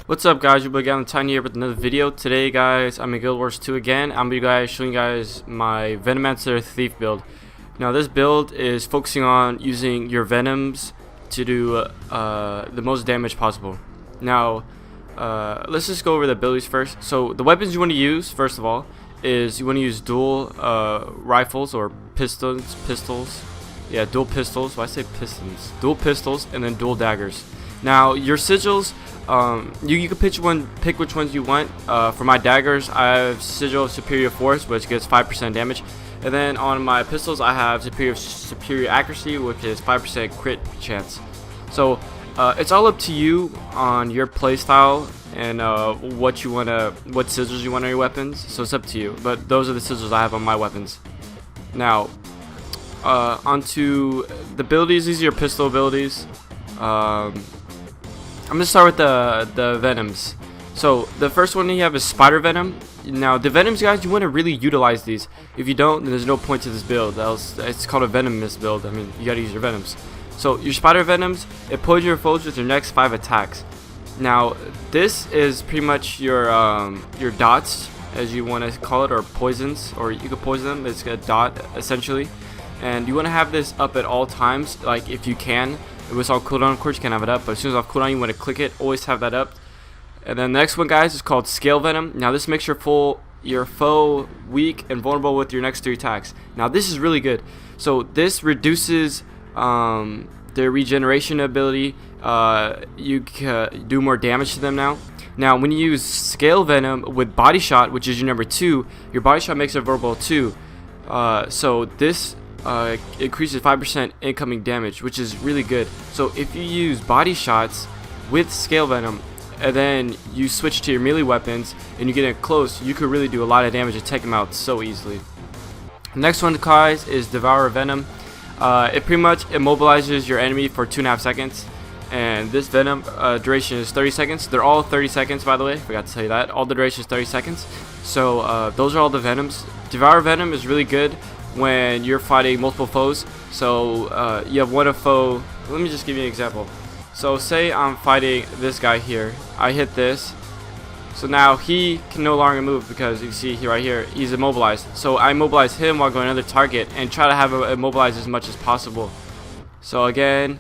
What's up, guys? Your boy Towelliee here with another video. Today, guys, I'm in Guild Wars 2 again. I'm showing you guys my Venomancer Thief build. Now, this build is focusing on using your Venoms to do the most damage possible. Now, let's just go over the abilities first. So, the weapons you want to use, first of all, is you want to use dual rifles or pistols. Yeah, dual pistols. Why say pistons? Dual pistols and then dual daggers. Now, your sigils. You can pick which ones you want. For my daggers, I have Sigil of Superior Force, which gets 5% damage, and then on my pistols, I have Superior Accuracy, which is 5% crit chance. So it's all up to you on your playstyle and what sigils you want on your weapons. So it's up to you. But those are the sigils I have on my weapons. Now, onto the abilities. These are your pistol abilities. I'm gonna start with the Venoms. So the first one you have is Spider Venom. Now the Venoms, guys, you want to really utilize these. If you don't, then there's no point to this build. It's called a Venomous build. I mean, you gotta use your Venoms. So your Spider Venoms, it poisons your foes with your next 5 attacks. Now this is pretty much your dots, as you want to call it, or poisons, or you could poison them. It's a dot essentially, and you want to have this up at all times, like if you can. If it's on cooldown, of course you can have it up, but as soon as it's off cooldown, you want to click it. Always have that up. And then the next one, guys, is called Scale Venom. Now this makes your foe weak and vulnerable with your next 3 attacks. Now this is really good. So this reduces their regeneration ability. You can do more damage to them now. Now when you use Scale Venom with Body Shot, which is your number 2, your Body Shot makes it vulnerable too. So this increases 5% incoming damage, which is really good. So if you use body shots with Scale Venom and then you switch to your melee weapons and you get in close, you could really do a lot of damage and take them out so easily. The next one, guys, is Devour Venom. It pretty much immobilizes your enemy for 2.5 seconds, and this Venom duration is 30 seconds. They're all 30 seconds, by the way. Forgot to tell you that. All the duration is 30 seconds. So those are all the Venoms. Devour Venom is really good when you're fighting multiple foes. So you have one foe. Let me just give you an example. So say I'm fighting this guy here. I hit this. So now he can no longer move because you see right here he's immobilized. So I immobilize him while going to another target and try to have him immobilized as much as possible. So again,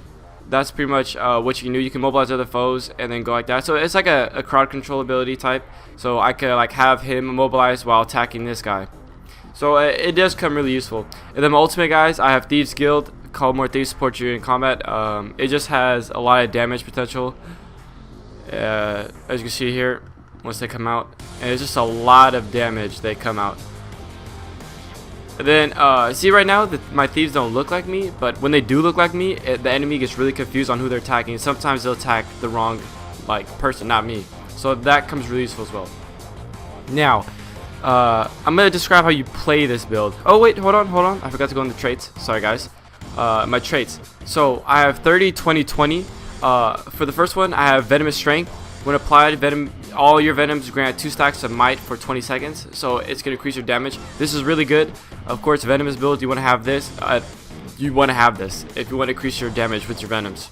that's pretty much what you can do. You can mobilize other foes and then go like that. So it's like a crowd control ability type. So I could like have him immobilized while attacking this guy. So it does come really useful. And then my ultimate, guys, I have Thieves Guild. Call more thieves support you in combat. It just has a lot of damage potential. As you can see here, once they come out, and it's just a lot of damage they come out. And then see right now that my thieves don't look like me, but when they do look like me, the enemy gets really confused on who they're attacking. Sometimes they'll attack the wrong person, not me. So that comes really useful as well. Now, I'm going to describe how you play this build. Oh wait, hold on. I forgot to go into traits. Sorry, guys. My traits. So I have 30, 20, 20. For the first one, I have Venomous Strength. When applied, all your Venoms grant 2 stacks of Might for 20 seconds. So it's going to increase your damage. This is really good. Of course, Venomous build, you want to have this. You want to have this if you want to increase your damage with your Venoms.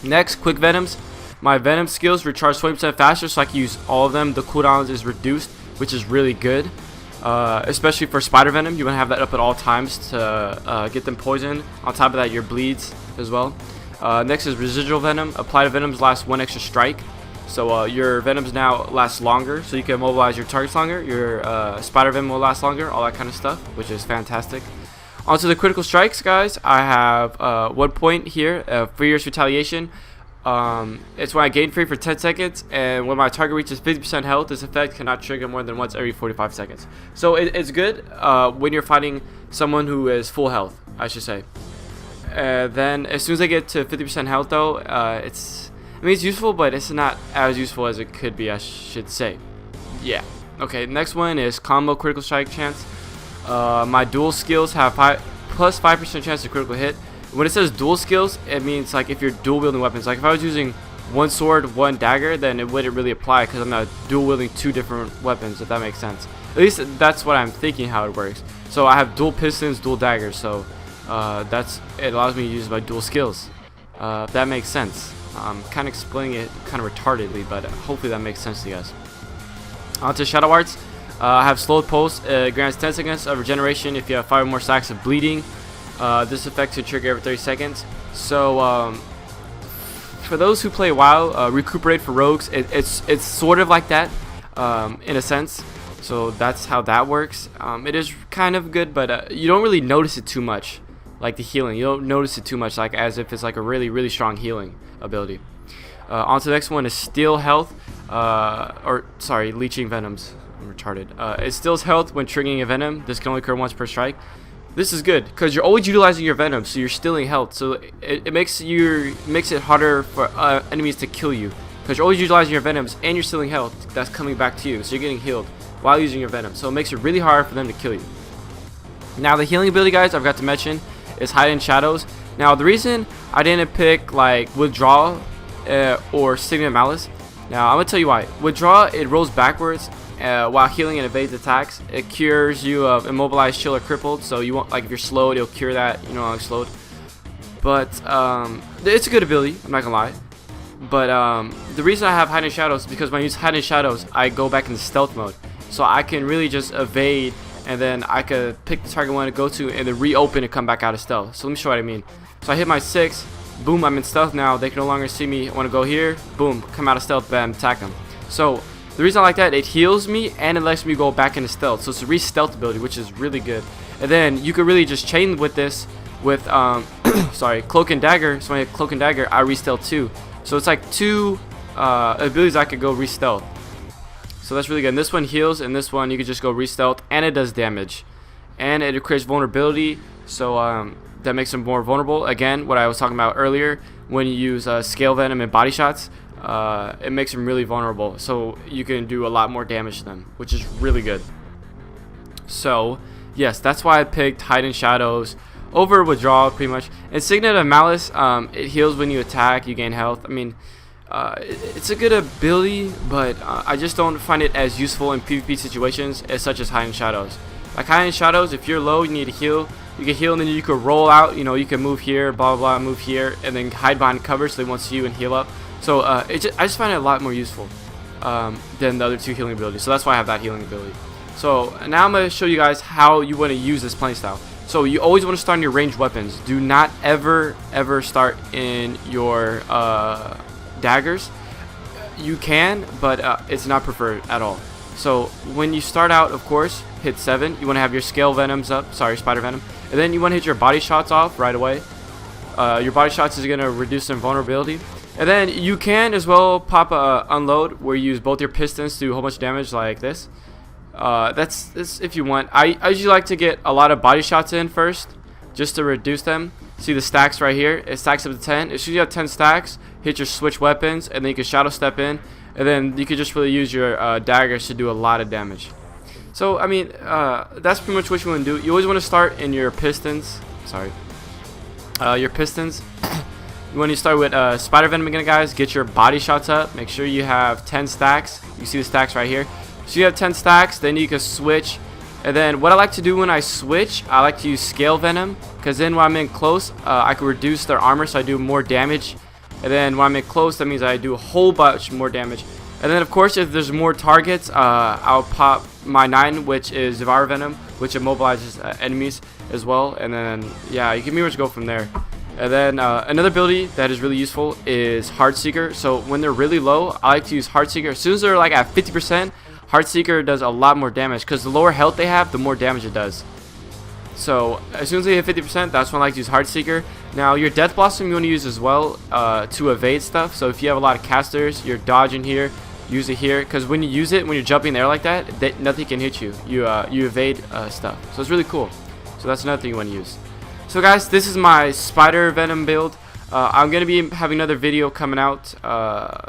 Next, Quick Venoms. My Venom skills recharge 20% faster, so I can use all of them. The cooldowns is reduced, which is really good, especially for Spider Venom. You want to have that up at all times to get them poisoned. On top of that, your bleeds as well. Next is Residual Venom. Applied Venoms last 1 extra strike, so your Venoms now last longer, so you can immobilize your targets longer. Your Spider Venom will last longer, all that kind of stuff, which is fantastic. Onto the critical strikes, guys. I have 1 point here, Fierce Retaliation. It's when I gain free for 10 seconds, and when my target reaches 50% health, this effect cannot trigger more than once every 45 seconds. So it's good when you're fighting someone who is full health, I should say. Then as soon as I get to 50% health, though, it's useful, but it's not as useful as it could be, I should say. Yeah. Okay, next one is Combo Critical Strike Chance. My dual skills have plus 5% chance to critical hit. When it says dual skills, it means like if you're dual wielding weapons. Like if I was using 1 sword, 1 dagger, then it wouldn't really apply because I'm not dual wielding 2 different weapons, if that makes sense. At least that's what I'm thinking how it works. So I have dual pistons, dual daggers, so it allows me to use my dual skills. If that makes sense. I'm kind of explaining it kind of retardedly, but hopefully that makes sense to you guys. On to Shadow Arts. I have Slowed Pulse. Grants 10 seconds of regeneration if you have 5 or more stacks of bleeding. This effect to trigger every 30 seconds. So for those who play WoW, Recuperate for rogues, it's sort of like that in a sense. So that's how that works. It is kind of good, but you don't really notice it too much, like the healing. You don't notice it too much, like as if it's like a really strong healing ability. On to the next one is Steal Health, or sorry, Leeching Venoms. I'm retarded. It steals health when triggering a venom. This can only occur once per strike. This is good because you're always utilizing your venom, so you're stealing health. So it makes it harder for enemies to kill you because you're always utilizing your venoms and you're stealing health that's coming back to you. So you're getting healed while using your venom. So it makes it really hard for them to kill you. Now the healing ability, guys, I forgot to mention, is Hide in Shadows. Now the reason I didn't pick like Withdraw or Signet Malice. Now I'm gonna tell you why. Withdraw, it rolls backwards while healing and evades attacks. It cures you of immobilized, chill, or crippled. So you want, like, if you're slowed, it'll cure that. You know, I'm slowed. But it's a good ability. I'm not gonna lie. But the reason I have Hide in Shadows is because when I use Hide in Shadows, I go back into stealth mode. So I can really just evade, and then I could pick the target I want to go to, and then reopen and come back out of stealth. So let me show you what I mean. So I hit my 6. Boom, I'm in stealth now. They can no longer see me. I want to go here. Boom, come out of stealth. Bam, attack them. So the reason I like that, it heals me and it lets me go back into stealth. So it's a re-stealth ability, which is really good. And then you could really just chain with this with sorry, Cloak and Dagger. So when I hit Cloak and Dagger, I re-stealth too. So it's like 2 abilities I could go re-stealth. So that's really good. And this one heals, and this one you could just go re-stealth, and it does damage. And it creates vulnerability, so that makes them more vulnerable. Again, what I was talking about earlier, when you use Scale Venom and Body Shots, it makes them really vulnerable. So you can do a lot more damage to them, which is really good. So, yes, that's why I picked Hide in Shadows over Withdraw, pretty much. And Signet of Malice, it heals when you attack, you gain health. I mean, it's a good ability, but I just don't find it as useful in PvP situations as such as Hide in Shadows. Like Hide in Shadows, if you're low, you need to heal. You can heal, and then you can roll out. You know, you can move here, blah blah blah, move here, and then hide behind cover so they won't see you and heal up. So I just find it a lot more useful than the other 2 healing abilities. So that's why I have that healing ability. So now I'm going to show you guys how you want to use this playstyle. So you always want to start on your ranged weapons. Do not ever start in your daggers. You can, but it's not preferred at all. So when you start out, of course, hit 7. You want to have your Scale Venoms up. Sorry, Spider Venom. And then you want to hit your Body Shots off right away. Your Body Shots is going to reduce some vulnerability. And then you can as well pop a Unload, where you use both your pistons to do a whole bunch of damage like this. That's if you want. I usually like to get a lot of Body Shots in first, just to reduce them. See the stacks right here? It stacks up to 10. As soon as you have 10 stacks, hit your switch weapons, and then you can Shadow Step in. And then you could just really use your daggers to do a lot of damage. So, I mean, that's pretty much what you want to do. You always want to start in your pistons. Sorry. Your pistons. You want to start with Spider Venom again, guys. Get your Body Shots up. Make sure you have 10 stacks. You see the stacks right here. So you have 10 stacks. Then you can switch. And then what I like to do when I switch, I like to use Scale Venom. Because then when I'm in close, I can reduce their armor, so I do more damage. And then when I'm in close, that means I do a whole bunch more damage. And then, of course, if there's more targets, I'll pop my 9, which is Devour Venom, which immobilizes enemies as well. And then, yeah, you can pretty much go from there. And then another ability that is really useful is Heartseeker. So when they're really low, I like to use Heartseeker. As soon as they're like at 50%, Heartseeker does a lot more damage, because the lower health they have, the more damage it does. So as soon as they hit 50%, that's when I like to use Heartseeker. Now your Death Blossom you want to use as well to evade stuff. So if you have a lot of casters, you're dodging here, use it here, because when you use it, when you're jumping in the air like that, nothing can hit you. You evade stuff. So it's really cool. So that's another thing you want to use. So guys, this is my Spider Venom build. I'm going to be having another video coming out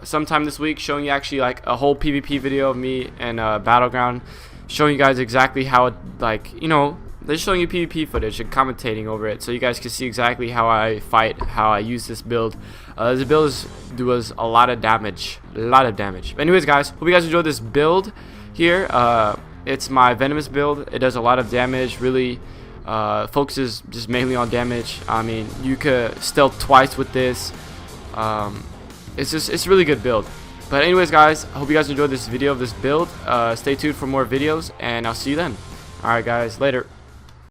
sometime this week, showing you actually like a whole PvP video of me and Battleground, showing you guys exactly how it, like, you know, they're showing you PvP footage and commentating over it, so you guys can see exactly how I fight, how I use this build. This build does a lot of damage, But anyways, guys, hope you guys enjoyed this build here. It's my Venomous build. It does a lot of damage, really focuses just mainly on damage. I mean, you could stealth twice with this. it's a really good build. But anyways, guys, I hope you guys enjoyed this video of this build. Stay tuned for more videos, and I'll see you then. Alright guys, later.